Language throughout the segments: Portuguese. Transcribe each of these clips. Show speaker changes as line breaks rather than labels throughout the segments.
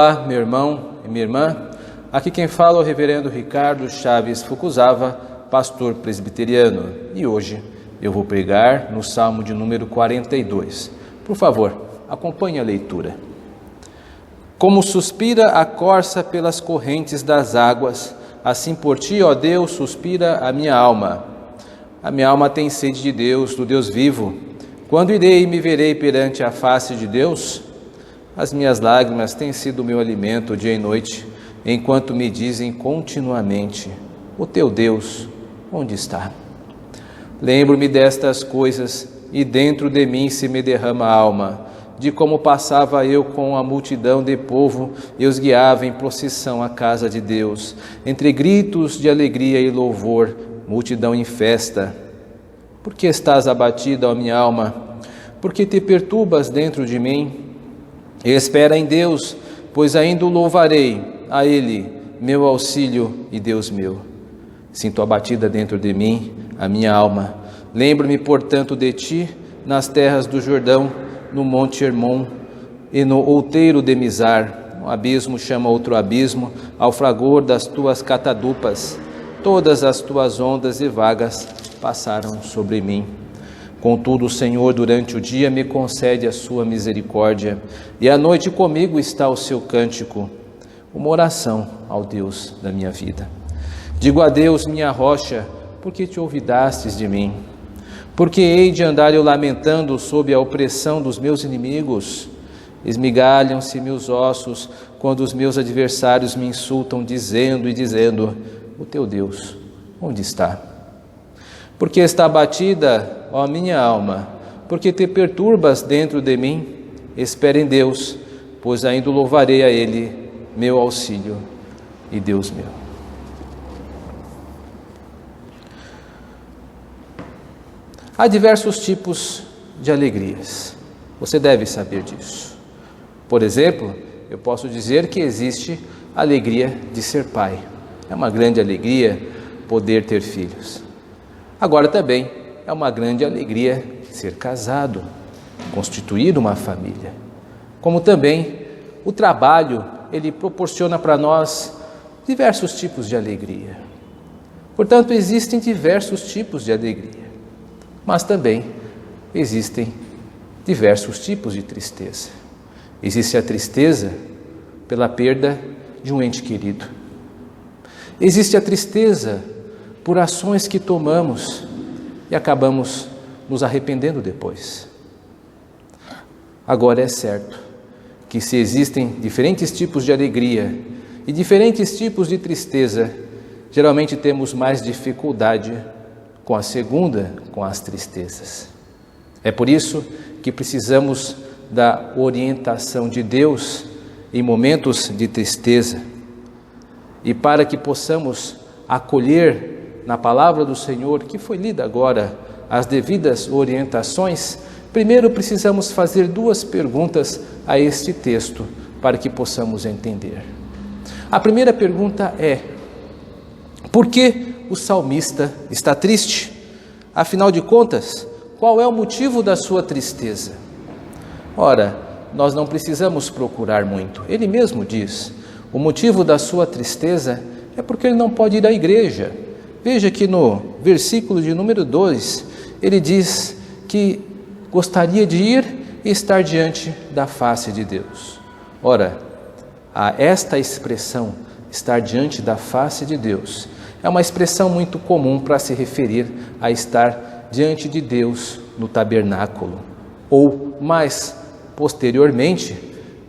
Olá, meu irmão e minha irmã. Aqui quem fala é o reverendo Ricardo Chaves Fukuzawa, pastor presbiteriano. E hoje eu vou pregar no Salmo de número 42. Por favor, acompanhe a leitura. Como suspira a corça pelas correntes das águas, assim por ti, ó Deus, suspira a minha alma. A minha alma tem sede de Deus, do Deus vivo. Quando irei e me verei perante a face de Deus? As minhas lágrimas têm sido o meu alimento dia e noite, enquanto me dizem continuamente: o teu Deus, onde está? Lembro-me destas coisas, e dentro de mim se me derrama a alma, de como passava eu com a multidão de povo e os guiava em procissão à casa de Deus, entre gritos de alegria e louvor, multidão em festa. Por que estás abatida, ó minha alma? Por que te perturbas dentro de mim? Espera em Deus, pois ainda o louvarei, a Ele, meu auxílio e Deus meu. Sinto abatida dentro de mim a minha alma. Lembro-me, portanto, de ti nas terras do Jordão, no monte Hermon e no outeiro de Mizar. Um abismo chama outro abismo, ao fragor das tuas catadupas. Todas as tuas ondas e vagas passaram sobre mim. Contudo, o Senhor durante o dia me concede a sua misericórdia, e à noite comigo está o seu cântico, uma oração ao Deus da minha vida. Digo a Deus, minha rocha, porque te olvidastes de mim? Porque hei de andar eu lamentando sob a opressão dos meus inimigos? Esmigalham-se meus ossos quando os meus adversários me insultam, dizendo: o teu Deus, onde está? Porque está abatida, ó minha alma, porque te perturbas dentro de mim? Espera em Deus, pois ainda louvarei a Ele, meu auxílio e Deus meu. Há diversos tipos de alegrias. Você deve saber disso. Por exemplo, eu posso dizer que existe a alegria de ser pai. É uma grande alegria poder ter filhos. Agora também é uma grande alegria ser casado, constituir uma família. Como também o trabalho, ele proporciona para nós diversos tipos de alegria. Portanto, existem diversos tipos de alegria, mas também existem diversos tipos de tristeza. Existe a tristeza pela perda de um ente querido. Existe a tristeza por ações que tomamos e acabamos nos arrependendo depois. Agora é certo que se existem diferentes tipos de alegria e diferentes tipos de tristeza, geralmente temos mais dificuldade com a segunda, com as tristezas. É por isso que precisamos da orientação de Deus em momentos de tristeza. E para que possamos acolher na palavra do Senhor, que foi lida agora, as devidas orientações, primeiro precisamos fazer duas perguntas a este texto, para que possamos entender. A primeira pergunta é: por que o salmista está triste? Afinal de contas, qual é o motivo da sua tristeza? Ora, nós não precisamos procurar muito. Ele mesmo diz: o motivo da sua tristeza é porque ele não pode ir à igreja. Veja que no versículo de número 2, ele diz que gostaria de ir e estar diante da face de Deus. Ora, esta expressão, estar diante da face de Deus, é uma expressão muito comum para se referir a estar diante de Deus no tabernáculo, ou mais posteriormente,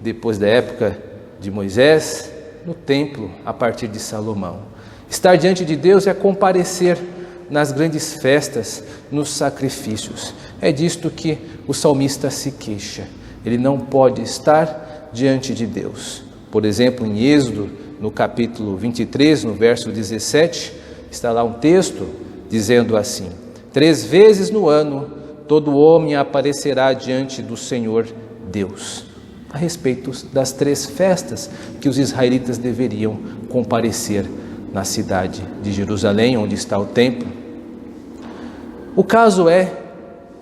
depois da época de Moisés, no templo a partir de Salomão. Estar diante de Deus é comparecer nas grandes festas, nos sacrifícios. É disto que o salmista se queixa. Ele não pode estar diante de Deus. Por exemplo, em Êxodo, no capítulo 23, no verso 17, está lá um texto dizendo assim: 3 vezes no ano todo homem aparecerá diante do Senhor Deus. A respeito das 3 festas que os israelitas deveriam comparecer na cidade de Jerusalém, onde está o templo. O caso é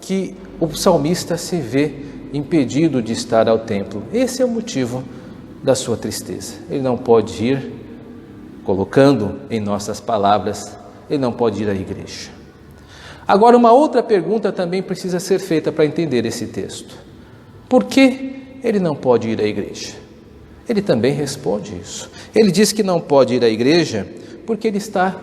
que o salmista se vê impedido de estar ao templo. Esse é o motivo da sua tristeza. Ele não pode ir, colocando em nossas palavras, ele não pode ir à igreja. Agora, uma outra pergunta também precisa ser feita para entender esse texto. Por que ele não pode ir à igreja? Ele também responde isso. Ele diz que não pode ir à igreja porque ele está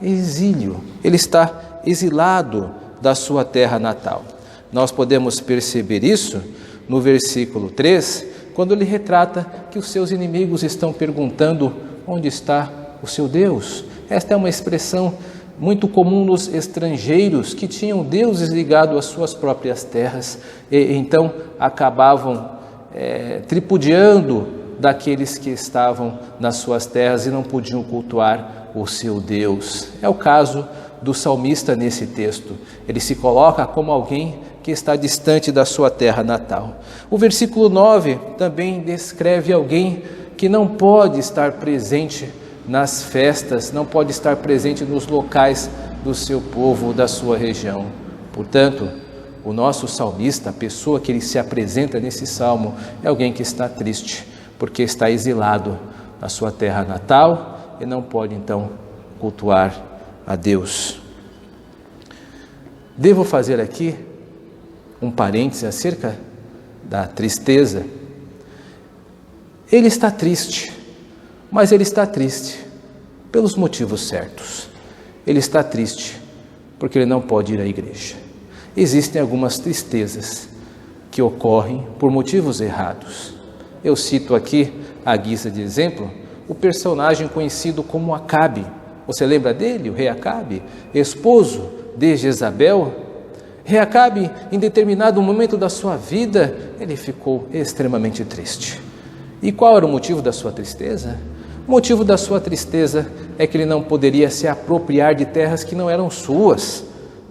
em exílio, ele está exilado da sua terra natal. Nós podemos perceber isso no versículo 3, quando ele retrata que os seus inimigos estão perguntando onde está o seu Deus. Esta é uma expressão muito comum nos estrangeiros que tinham deuses ligados às suas próprias terras e então acabavam tripudiando daqueles que estavam nas suas terras e não podiam cultuar o seu Deus. É o caso do salmista nesse texto. Ele se coloca como alguém que está distante da sua terra natal. O versículo 9 também descreve alguém que não pode estar presente nas festas, não pode estar presente nos locais do seu povo, da sua região. Portanto, o nosso salmista, a pessoa que ele se apresenta nesse salmo, é alguém que está triste, porque está exilado na sua terra natal e não pode então cultuar a Deus. Devo fazer aqui um parêntese acerca da tristeza. Ele está triste, mas ele está triste pelos motivos certos. Ele está triste porque ele não pode ir à igreja. Existem algumas tristezas que ocorrem por motivos errados. Eu cito aqui, à guisa de exemplo, o personagem conhecido como Acabe. Você lembra dele, o rei Acabe, esposo de Jezabel? Rei Acabe, em determinado momento da sua vida, ele ficou extremamente triste. E qual era o motivo da sua tristeza? O motivo da sua tristeza é que ele não poderia se apropriar de terras que não eram suas,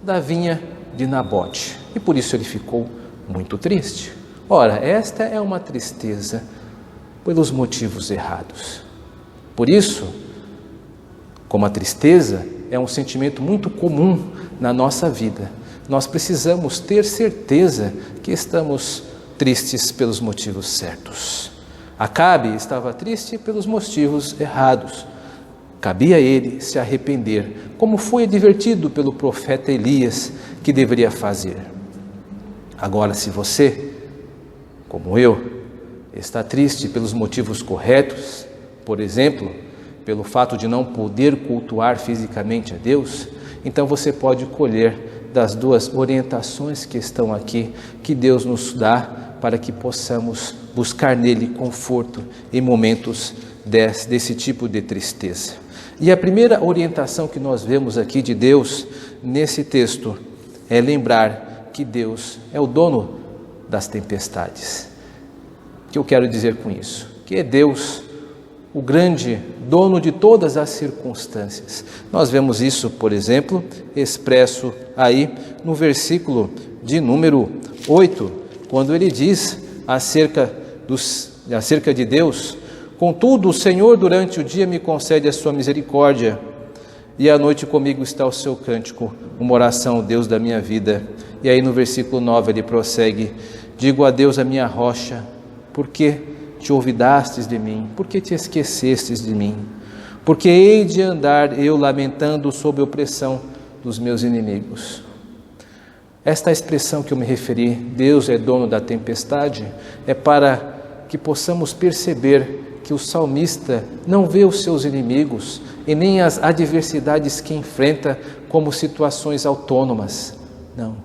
da vinha de Nabote. E por isso ele ficou muito triste. Ora, esta é uma tristeza pelos motivos errados. Por isso, como a tristeza é um sentimento muito comum na nossa vida, nós precisamos ter certeza que estamos tristes pelos motivos certos. Acabe estava triste pelos motivos errados. Cabia a ele se arrepender, como foi advertido pelo profeta Elias que deveria fazer. Agora, se você, como eu, está triste pelos motivos corretos, por exemplo, pelo fato de não poder cultuar fisicamente a Deus, então você pode colher das duas orientações que estão aqui, que Deus nos dá para que possamos buscar nele conforto em momentos desse tipo de tristeza. E a primeira orientação que nós vemos aqui de Deus nesse texto é lembrar que Deus é o dono das tempestades. O que eu quero dizer com isso? Que é Deus o grande dono de todas as circunstâncias. Nós vemos isso, por exemplo, expresso aí no versículo de número 8, quando ele diz acerca de Deus: contudo, o Senhor durante o dia me concede a sua misericórdia, e à noite comigo está o seu cântico, uma oração ao Deus da minha vida. E aí no versículo 9 ele prossegue: digo a Deus a minha rocha, por que te olvidastes de mim? Por que te esquecestes de mim? Porque hei de andar eu lamentando sob a opressão dos meus inimigos. Esta expressão que eu me referi, Deus é dono da tempestade, é para que possamos perceber que o salmista não vê os seus inimigos e nem as adversidades que enfrenta como situações autônomas. Não,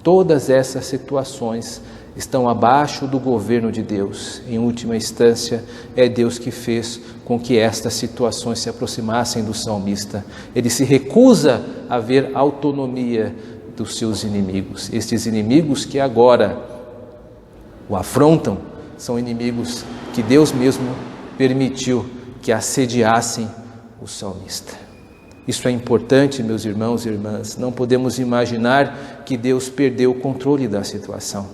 todas essas situações estão abaixo do governo de Deus. Em última instância, é Deus que fez com que estas situações se aproximassem do salmista. Ele se recusa a ver autonomia dos seus inimigos. Estes inimigos que agora o afrontam são inimigos que Deus mesmo permitiu que assediassem o salmista. Isso é importante, meus irmãos e irmãs. Não podemos imaginar que Deus perdeu o controle da situação.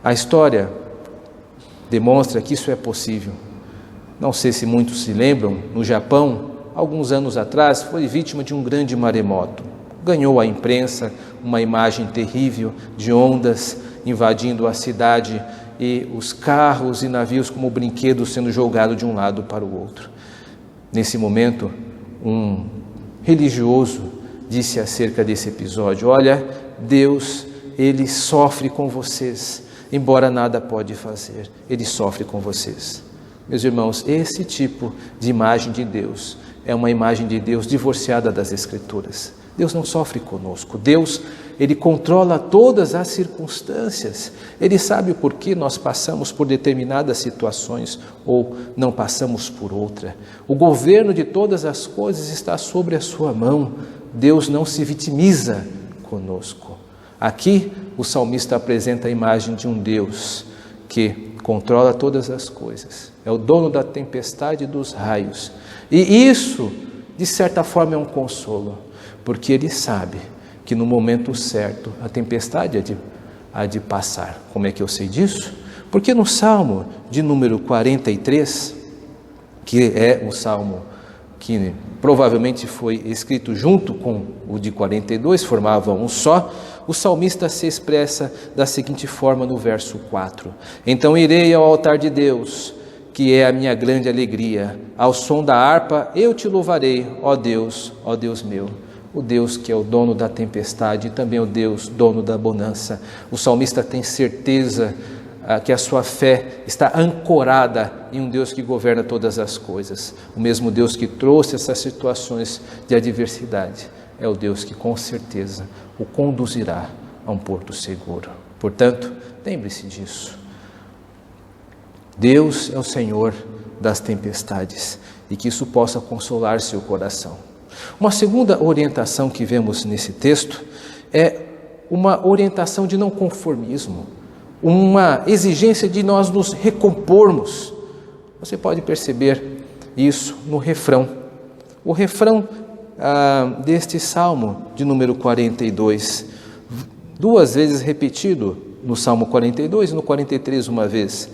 A história demonstra que isso é possível. Não sei se muitos se lembram, no Japão, alguns anos atrás, foi vítima de um grande maremoto. Ganhou a imprensa uma imagem terrível de ondas invadindo a cidade e os carros e navios como brinquedos sendo jogados de um lado para o outro. Nesse momento, um religioso disse acerca desse episódio: olha, Deus, Ele sofre com vocês, embora nada pode fazer, Ele sofre com vocês. Meus irmãos, esse tipo de imagem de Deus é uma imagem de Deus divorciada das Escrituras. Deus não sofre conosco. Deus, Ele controla todas as circunstâncias. Ele sabe o porquê nós passamos por determinadas situações ou não passamos por outra. O governo de todas as coisas está sobre a sua mão. Deus não se vitimiza conosco. Aqui o salmista apresenta a imagem de um Deus que controla todas as coisas. É o dono da tempestade e dos raios. E isso, de certa forma, é um consolo, porque Ele sabe que no momento certo a tempestade há de passar. Como é que eu sei disso? Porque no Salmo de número 43, que é o Salmo que provavelmente foi escrito junto com o de 42, formavam um só, o salmista se expressa da seguinte forma no verso 4: então irei ao altar de Deus, que é a minha grande alegria, ao som da harpa eu te louvarei, ó Deus meu. O Deus que é o dono da tempestade e também o Deus dono da bonança. O salmista tem certeza que a sua fé está ancorada em um Deus que governa todas as coisas. O mesmo Deus que trouxe essas situações de adversidade é o Deus que com certeza o conduzirá a um porto seguro. Portanto, lembre-se disso. Deus é o Senhor das tempestades e que isso possa consolar seu coração. Uma segunda orientação que vemos nesse texto é uma orientação de não conformismo, uma exigência de nós nos recompormos. Você pode perceber isso no refrão. O refrão deste Salmo de número 42, duas vezes repetido no Salmo 42 e no 43 uma vez.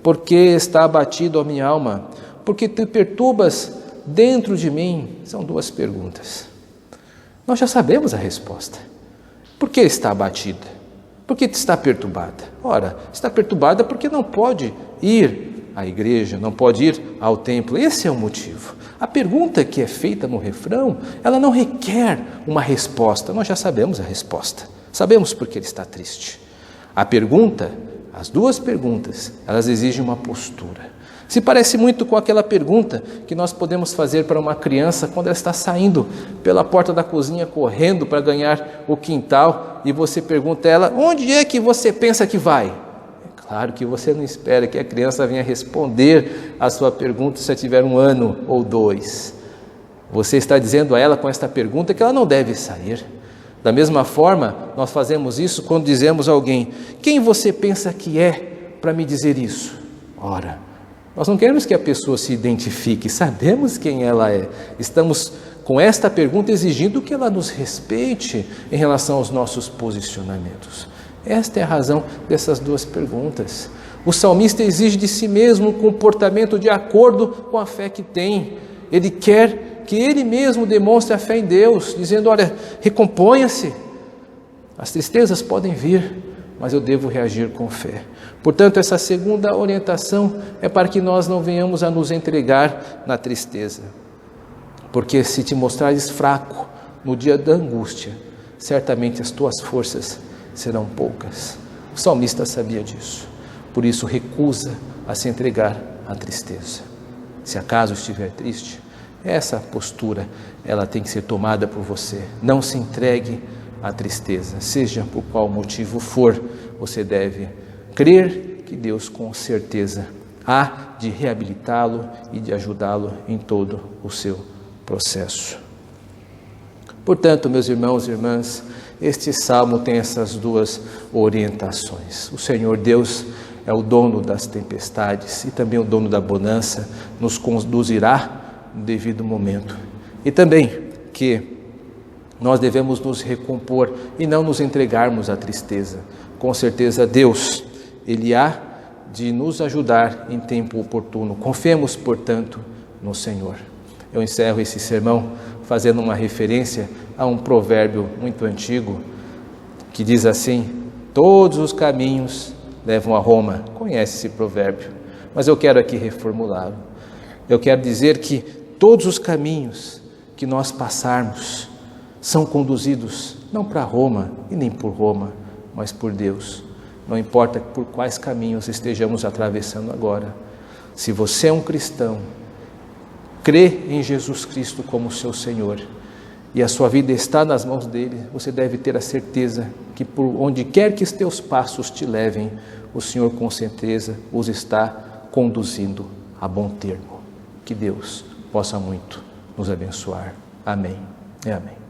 Porque está abatido a minha alma, porque te perturbas dentro de mim. São duas perguntas. Nós já sabemos a resposta. Por que está abatida? Por que está perturbada? Ora, está perturbada porque não pode ir à igreja, não pode ir ao templo. Esse é o motivo. A pergunta que é feita no refrão, ela não requer uma resposta. Nós já sabemos a resposta. Sabemos por que ele está triste. A pergunta, as duas perguntas, elas exigem uma postura. Se parece muito com aquela pergunta que nós podemos fazer para uma criança quando ela está saindo pela porta da cozinha, correndo para ganhar o quintal, e você pergunta a ela: onde é que você pensa que vai? É claro que você não espera que a criança venha responder a sua pergunta se ela tiver 1 ano ou 2. Você está dizendo a ela com esta pergunta que ela não deve sair. Da mesma forma, nós fazemos isso quando dizemos a alguém: quem você pensa que é para me dizer isso? Ora, nós não queremos que a pessoa se identifique, sabemos quem ela é. Estamos com esta pergunta exigindo que ela nos respeite em relação aos nossos posicionamentos. Esta é a razão dessas duas perguntas. O salmista exige de si mesmo um comportamento de acordo com a fé que tem. Ele quer que ele mesmo demonstre a fé em Deus, dizendo: olha, recomponha-se. As tristezas podem vir, mas eu devo reagir com fé. Portanto, essa segunda orientação é para que nós não venhamos a nos entregar na tristeza. Porque se te mostrares fraco no dia da angústia, certamente as tuas forças serão poucas. O salmista sabia disso. Por isso, recusa a se entregar à tristeza. Se acaso estiver triste, essa postura, ela tem que ser tomada por você. Não se entregue à tristeza, seja por qual motivo for. Você deve crer que Deus com certeza há de reabilitá-lo e de ajudá-lo em todo o seu processo. Portanto, meus irmãos e irmãs, este salmo tem essas duas orientações. O Senhor Deus é o dono das tempestades e também o dono da bonança, nos conduzirá no devido momento. E também que nós devemos nos recompor e não nos entregarmos à tristeza. Com certeza Deus, Ele há de nos ajudar em tempo oportuno. Confiemos, portanto, no Senhor. Eu encerro esse sermão fazendo uma referência a um provérbio muito antigo que diz assim: todos os caminhos levam a Roma. Conhece esse provérbio, mas eu quero aqui reformulá-lo. Eu quero dizer que todos os caminhos que nós passarmos são conduzidos não para Roma e nem por Roma, mas por Deus. Não importa por quais caminhos estejamos atravessando agora. Se você é um cristão, crê em Jesus Cristo como seu Senhor e a sua vida está nas mãos dele, você deve ter a certeza que por onde quer que os teus passos te levem, o Senhor com certeza os está conduzindo a bom termo. Que Deus possa muito nos abençoar. Amém e amém.